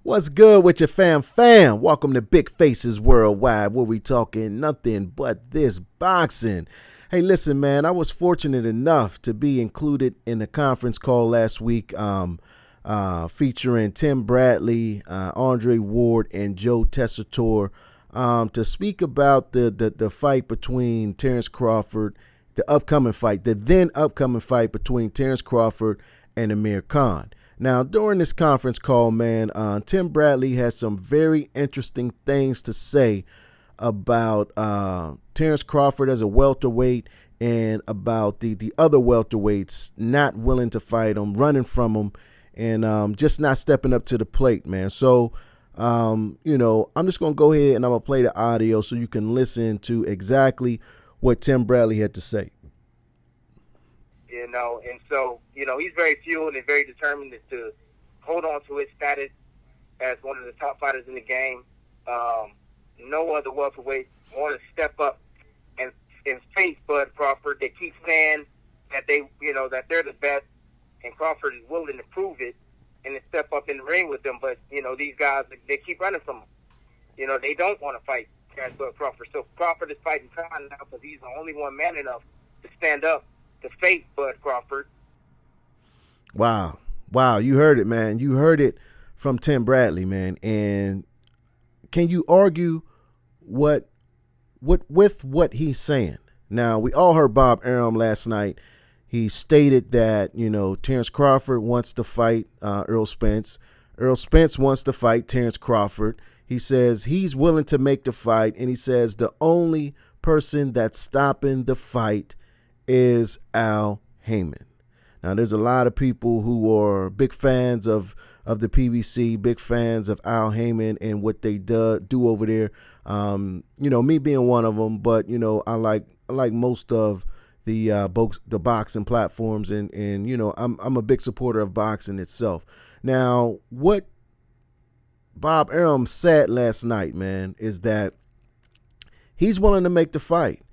What's good with your fam? Welcome to Big Faces Worldwide, where we talking nothing but this boxing. Hey, listen, man, I was fortunate enough to be included in a conference call last week featuring Tim Bradley, Andre Ward, and Joe Tessitore to speak about the fight between Terence Crawford, the then upcoming fight between Terence Crawford and Amir Khan. Now, during this conference call, man, Tim Bradley has some very interesting things to say about Terence Crawford as a welterweight and about the other welterweights not willing to fight him, running from him, and just not stepping up to the plate, man. So, I'm just going to go ahead and I'm going to play the audio so you can listen to exactly what Tim Bradley had to say. And so, he's very fueled and very determined to hold on to his status as one of the top fighters in the game. No other welterweight want to step up and face Bud Crawford. They keep saying that that they're the best, and Crawford is willing to prove it and to step up in the ring with them. But, these guys, they keep running from him. They don't want to fight Bud Crawford. So Crawford is fighting Khan now because he's the only one man enough to stand up to face Bud Crawford. Wow. You heard it, man. You heard it from Tim Bradley, man. And can you argue with what he's saying? Now, we all heard Bob Arum last night. He stated that, Terence Crawford wants to fight Errol Spence. Errol Spence wants to fight Terence Crawford. He says he's willing to make the fight, and he says the only person that's stopping the fight is Al Haymon. Now, there's a lot of people who are big fans of the PBC, big fans of Al Haymon and what they do over there. Me being one of them, but I like most of the boxing platforms, and I'm a big supporter of boxing itself. Now, what Bob Arum said last night, man, is that he's willing to make the fight.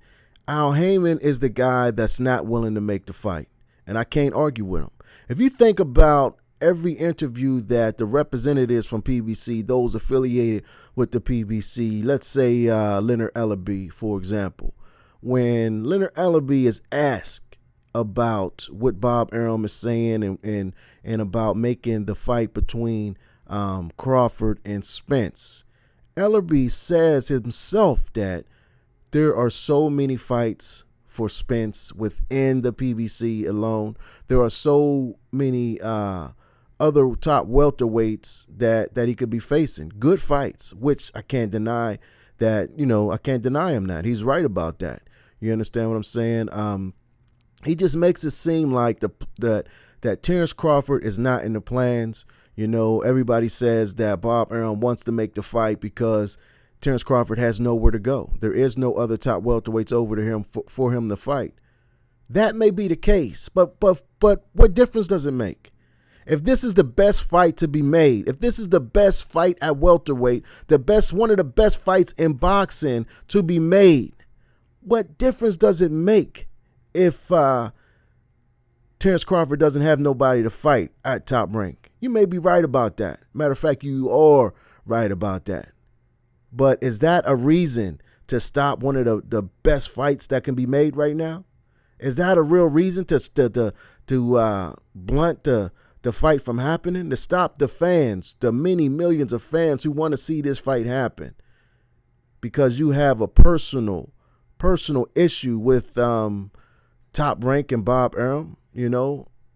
Al Haymon is the guy that's not willing to make the fight, and I can't argue with him. If you think about every interview that the representatives from PBC, those affiliated with the PBC, let's say Leonard Ellerby, for example, when Leonard Ellerby is asked about what Bob Arum is saying and about making the fight between Crawford and Spence, Ellerby says himself that there are so many fights for Spence within the PBC alone. There are so many other top welterweights that he could be facing. Good fights, which I can't deny that, I can't deny him that. He's right about that. You understand what I'm saying? He just makes it seem like that Terence Crawford is not in the plans. Everybody says that Bob Arum wants to make the fight because Terence Crawford has nowhere to go. There is no other top welterweights over to him for him to fight. That may be the case, but what difference does it make? If this is the best fight to be made, if this is the best fight at welterweight, one of the best fights in boxing to be made, what difference does it make if Terence Crawford doesn't have nobody to fight at Top Rank? You may be right about that. Matter of fact, you are right about that. But is that a reason to stop one of the best fights that can be made right now? Is that a real reason to blunt the fight from happening? To stop the fans, the many millions of fans who want to see this fight happen? Because you have a personal issue with Top Rank and Bob Arum,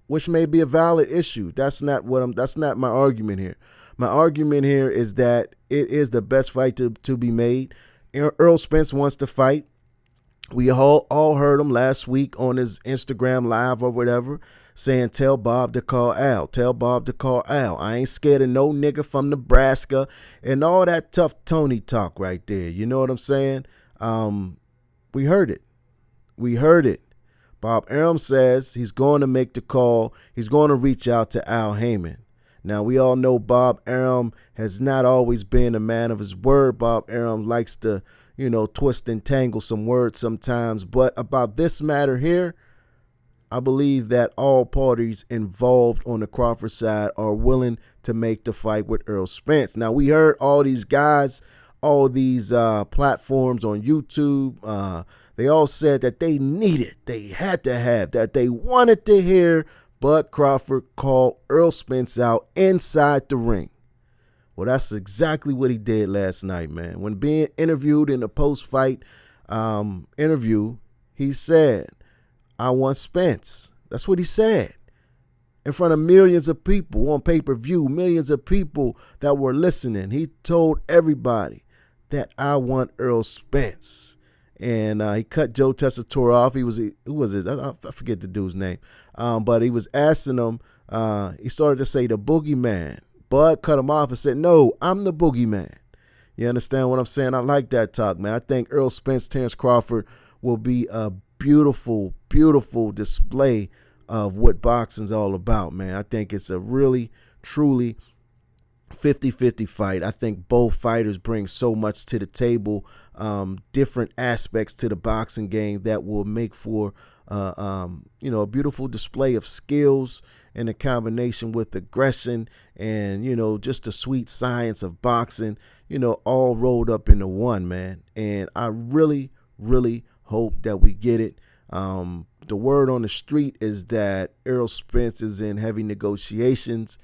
which may be a valid issue. That's not my argument here. My argument here is that it is the best fight to be made. Errol Spence wants to fight. We all heard him last week on his Instagram live or whatever saying, tell Bob to call Al. Tell Bob to call Al. I ain't scared of no nigga from Nebraska and all that tough Tony talk right there. You know what I'm saying? We heard it. Bob Arum says he's going to make the call. He's going to reach out to Al Haymon. Now, we all know Bob Arum has not always been a man of his word. Bob Arum likes to, twist and tangle some words sometimes. But about this matter here, I believe that all parties involved on the Crawford side are willing to make the fight with Errol Spence. Now, we heard all these guys, all these platforms on YouTube, they all said that they needed, they had to have, that they wanted to hear Bud Crawford call Errol Spence out inside the ring. Well, that's exactly what he did last night, man. When being interviewed in the post-fight interview, he said, "I want Spence." That's what he said. In front of millions of people on pay-per-view, millions of people that were listening. He told everybody that I want Errol Spence. And he cut Joe Tessitore off. Who was it? I forget the dude's name. But he was asking him, he started to say the boogeyman. Bud cut him off and said, "No, I'm the boogeyman." You understand what I'm saying? I like that talk, man. I think Errol Spence, Terence Crawford will be a beautiful, beautiful display of what boxing's all about, man. I think it's a really, truly 50-50 fight. I think both fighters bring so much to the table, different aspects to the boxing game that will make for a beautiful display of skills in a combination with aggression and, just the sweet science of boxing, all rolled up into one, man. And I really, really hope that we get it. The word on the street is that Errol Spence is in heavy negotiations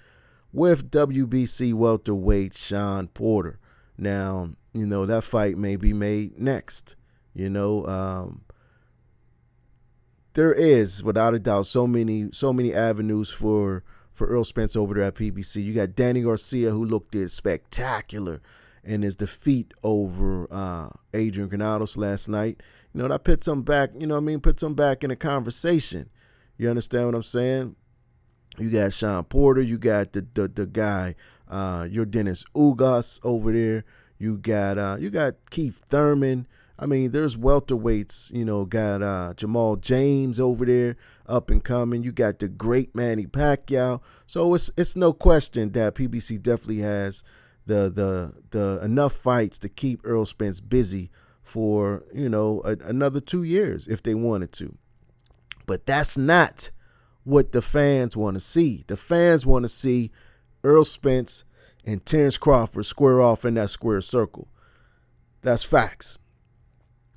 with WBC welterweight Sean Porter. Now, that fight may be made next. There is, without a doubt, so many avenues for Errol Spence over there at PBC. You got Danny Garcia, who looked spectacular in his defeat over Adrian Granados last night. That puts him back, puts him back in a conversation. You understand what I'm saying? You got Sean Porter, you got the guy, your Dennis Ugas over there. You got Keith Thurman. I mean, there's welterweights, got Jamal James over there, up and coming. You got the great Manny Pacquiao. So it's no question that PBC definitely has the enough fights to keep Errol Spence busy for, another 2 years if they wanted to. But that's not what the fans want to see. The fans want to see Errol Spence and Terence Crawford square off in that square circle. That's facts.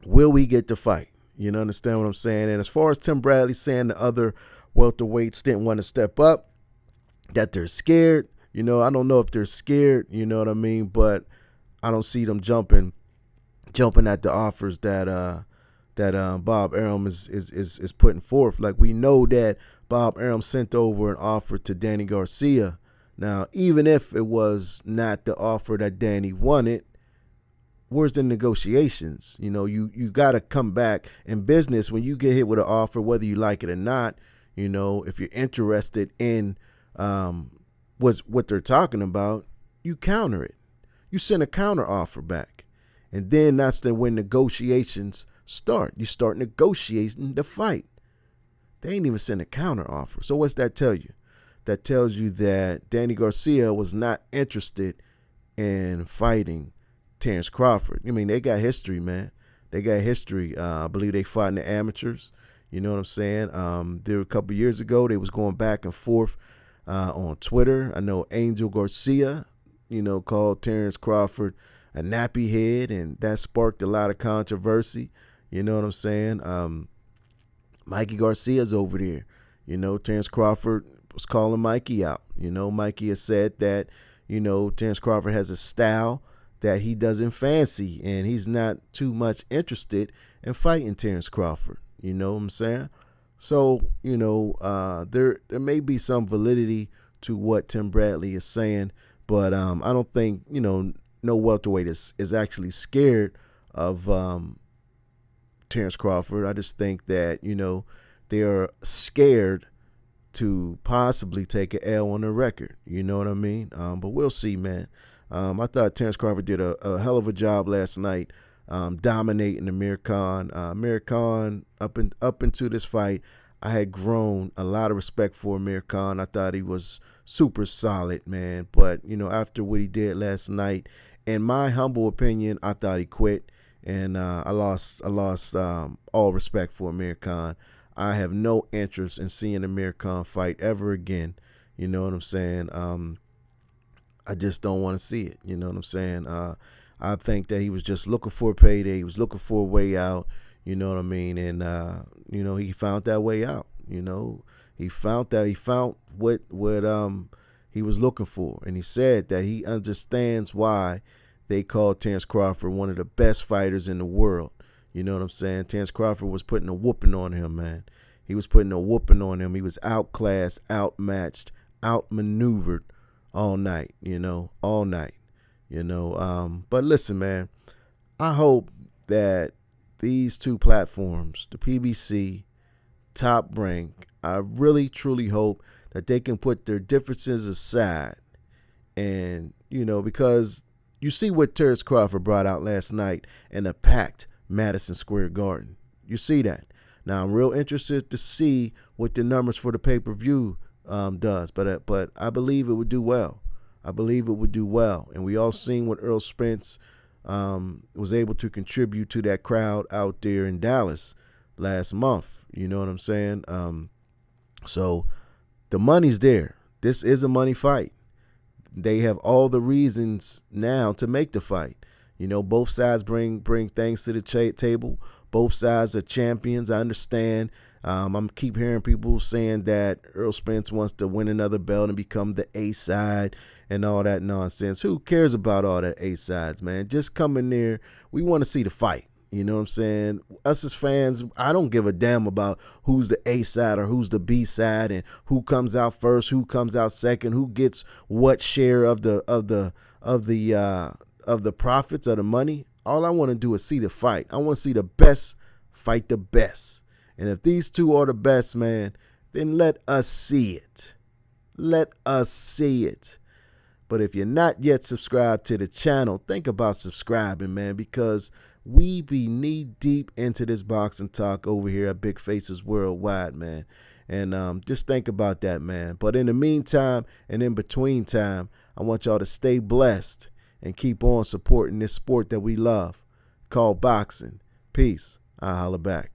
Will we get the fight? You understand what I'm saying? And as far as Tim Bradley saying the other welterweights didn't want to step up, that they're scared, I don't know if they're scared, you know what I mean? But I don't see them jumping at the offers that Bob Arum is putting forth. Like, we know that Bob Arum sent over an offer to Danny Garcia. Now, even if it was not the offer that Danny wanted, where's the negotiations? You got to come back in business when you get hit with an offer, whether you like it or not. If you're interested in what they're talking about, you counter it. You send a counter offer back. And then that's when negotiations start. You start negotiating the fight. They ain't even sent a counter offer. So what's that tell you? That tells you that Danny Garcia was not interested in fighting Terence Crawford. I mean, they got history, man. They got history. I believe they fought in the amateurs. You know what I'm saying? There a couple years ago, they was going back and forth on Twitter. I know Angel Garcia, called Terence Crawford a nappy head, and that sparked a lot of controversy. You know what I'm saying? Mikey Garcia's over there. Terence Crawford was calling Mikey out. Mikey has said that, Terence Crawford has a style that he doesn't fancy, and he's not too much interested in fighting Terence Crawford. You know what I'm saying? So, there may be some validity to what Tim Bradley is saying, but I don't think, no welterweight is actually scared of Terence Crawford. I just think that, they are scared to possibly take an L on the record. You know what I mean? But we'll see, man. I thought Terence Crawford did a hell of a job last night, dominating Amir Khan. Amir Khan, up into this fight, I had grown a lot of respect for Amir Khan. I thought he was super solid, man. But, after what he did last night, in my humble opinion, I thought he quit. And I lost all respect for Amir Khan. I have no interest in seeing Amir Khan fight ever again. You know what I'm saying? I just don't want to see it. You know what I'm saying? I think that he was just looking for a payday. He was looking for a way out. You know what I mean? And he found that way out. He found what he was looking for, and he said that he understands why they called Terence Crawford one of the best fighters in the world. You know what I'm saying? Terence Crawford was putting a whooping on him, man. He was putting a whooping on him. He was outclassed, outmatched, outmaneuvered all night, all night, But listen, man, I hope that these two platforms, the PBC, Top Rank, I really, truly hope that they can put their differences aside. And, because you see what Terence Crawford brought out last night in a packed Madison Square Garden. You see that. Now, I'm real interested to see what the numbers for the pay-per-view does, but I believe it would do well. And we all seen what Errol Spence was able to contribute to that crowd out there in Dallas last month. You know what I'm saying? So the money's there. This is a money fight. They have all the reasons now to make the fight. Both sides bring things to the table. Both sides are champions. I understand. I'm keep hearing people saying that Errol Spence wants to win another belt and become the A side and all that nonsense. Who cares about all that A sides, man? Just come in there. We want to see the fight. You know what I'm saying? Us as fans, I don't give a damn about who's the A side or who's the B side and who comes out first, who comes out second, who gets what share of the profits of the money. All I want to do is see the fight. I want to see the best fight the best. And if these two are the best, man, then let us see it. Let us see it. But if you're not yet subscribed to the channel, think about subscribing, man, because we be knee deep into this boxing talk over here at Big Faces Worldwide, man. And just think about that, man. But in the meantime and in between time, I want y'all to stay blessed and keep on supporting this sport that we love called boxing. Peace. I'll holla back.